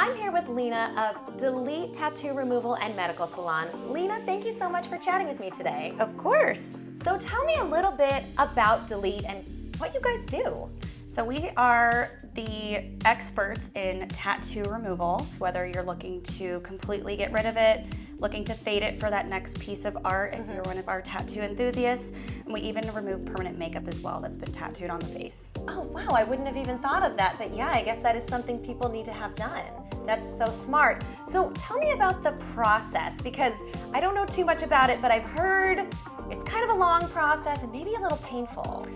I'm here with Lina of Delete Tattoo Removal and Medical Salon. Lina, thank you so much for chatting with me today. Of course. So tell me a little bit about Delete and what you guys do. So we are the experts in tattoo removal, whether you're looking to completely get rid of it, looking to fade it for that next piece of art if you're one of our tattoo enthusiasts, and we even remove permanent makeup as well that's been tattooed on the face. Oh wow, I wouldn't have even thought of that, but yeah, I guess that is something people need to have done. That's so smart. So tell me about the process, because I don't know too much about it, but I've heard it's kind of a long process and maybe a little painful.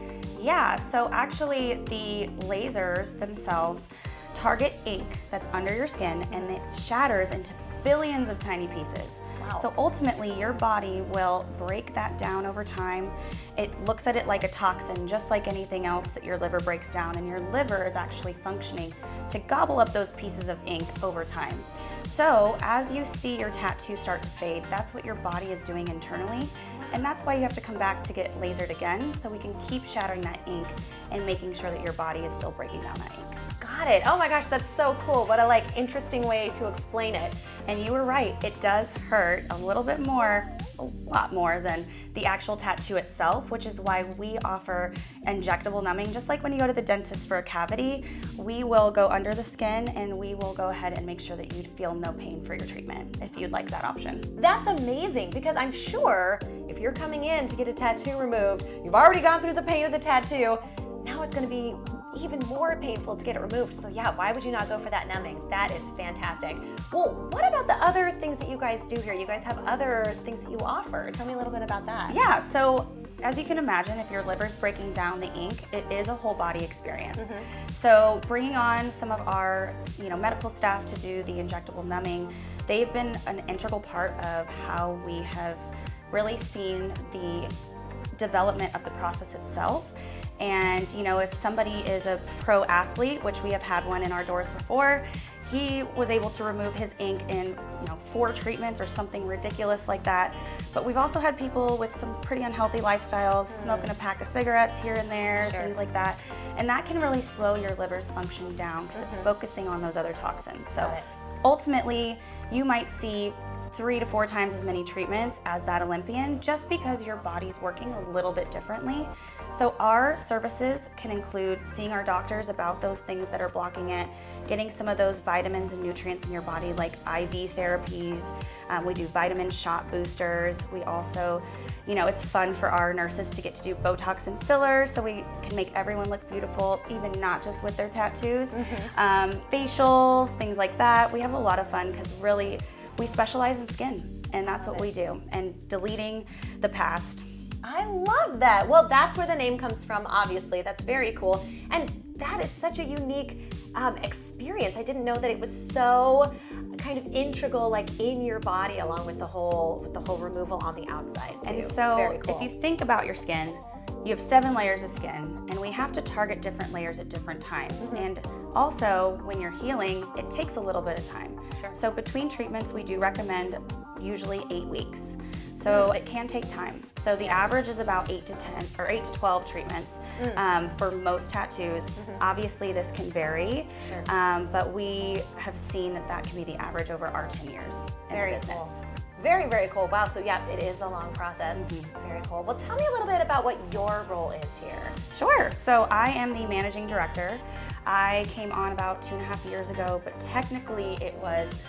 Yeah, so actually the lasers themselves target ink that's under your skin and it shatters into billions of tiny pieces. Wow. So ultimately your body will break that down over time. It looks at it like a toxin, just like anything else that your liver breaks down, and your liver is actually functioning to gobble up those pieces of ink over time. So as you see your tattoo start to fade, that's what your body is doing internally. And that's why you have to come back to get lasered again, so we can keep shattering that ink and making sure that your body is still breaking down that ink. Got it. Oh my gosh, that's so cool. What a interesting way to explain it. And you were right, it does hurt a little bit more, a lot more than the actual tattoo itself, which is why we offer injectable numbing. Just like when you go to the dentist for a cavity, we will go under the skin and we will go ahead and make sure that you feel no pain for your treatment if you'd like that option. That's amazing, because I'm sure if you're coming in to get a tattoo removed, you've already gone through the pain of the tattoo. Now it's going to be even more painful to get it removed. So yeah, why would you not go for that numbing? That is fantastic. Well, what about the other things that you guys do here? You guys have other things that you offer. Tell me a little bit about that. Yeah, so as you can imagine, if your liver's breaking down the ink, it is a whole body experience. So bringing on some of our medical staff to do the injectable numbing, they've been an integral part of how we have really seen the development of the process itself. And if somebody is a pro athlete, which we have had one in our doors before, he was able to remove his ink in 4 treatments or something ridiculous like that. But we've also had people with some pretty unhealthy lifestyles, smoking a pack of cigarettes here and there, things like that. And that can really slow your liver's function down because it's focusing on those other toxins. So ultimately, you might see 3 to 4 times as many treatments as that Olympian, just because your body's working a little bit differently. So our services can include seeing our doctors about those things that are blocking it, getting some of those vitamins and nutrients in your body like IV therapies. We do vitamin shot boosters. We also, it's fun for our nurses to get to do Botox and fillers so we can make everyone look beautiful, even not just with their tattoos. Facials, things like that. We have a lot of fun because really we specialize in skin, and that's what we do, and deleting the past. I love that. Well, that's where the name comes from, obviously. That's very cool. And that is such a unique experience. I didn't know that it was so kind of integral, in your body, along with the whole removal on the outside too. And so very cool. If you think about your skin, you have 7 layers of skin, and we have to target different layers at different times. And also, when you're healing, it takes a little bit of time. So between treatments, we do recommend usually 8 weeks. So it can take time. So the average is about 8 to 10 or 8 to 12 treatments for most tattoos. Obviously, this can vary, but we have seen that can be the average over our 10 years in the business. Cool. Very, very cool. Wow, so yeah, it is a long process. Very cool. Well, tell me a little bit about what your role is here. Sure. So I am the managing director. I came on about 2.5 years ago, but technically it was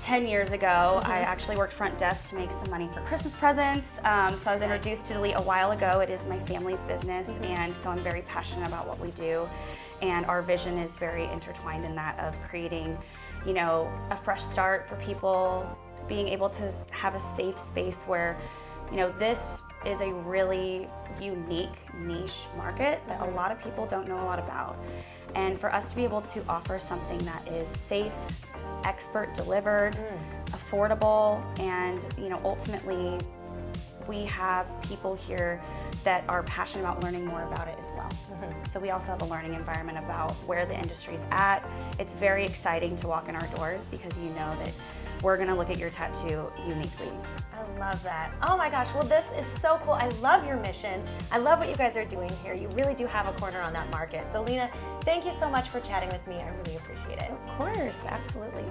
10 years ago. I actually worked front desk to make some money for Christmas presents. So I was introduced to Delete a while ago. It is my family's business, and so I'm very passionate about what we do. And our vision is very intertwined in that of creating, a fresh start for people, being able to have a safe space where, this is a really unique niche market that a lot of people don't know a lot about. And for us to be able to offer something that is safe, expert delivered, affordable, and ultimately we have people here that are passionate about learning more about it as well. So we also have a learning environment about where the industry's at. It's very exciting to walk in our doors because you know that we're gonna look at your tattoo uniquely. I love that. Oh my gosh, well this is so cool. I love your mission. I love what you guys are doing here. You really do have a corner on that market. So Lina, thank you so much for chatting with me. I really appreciate it. Of course, absolutely.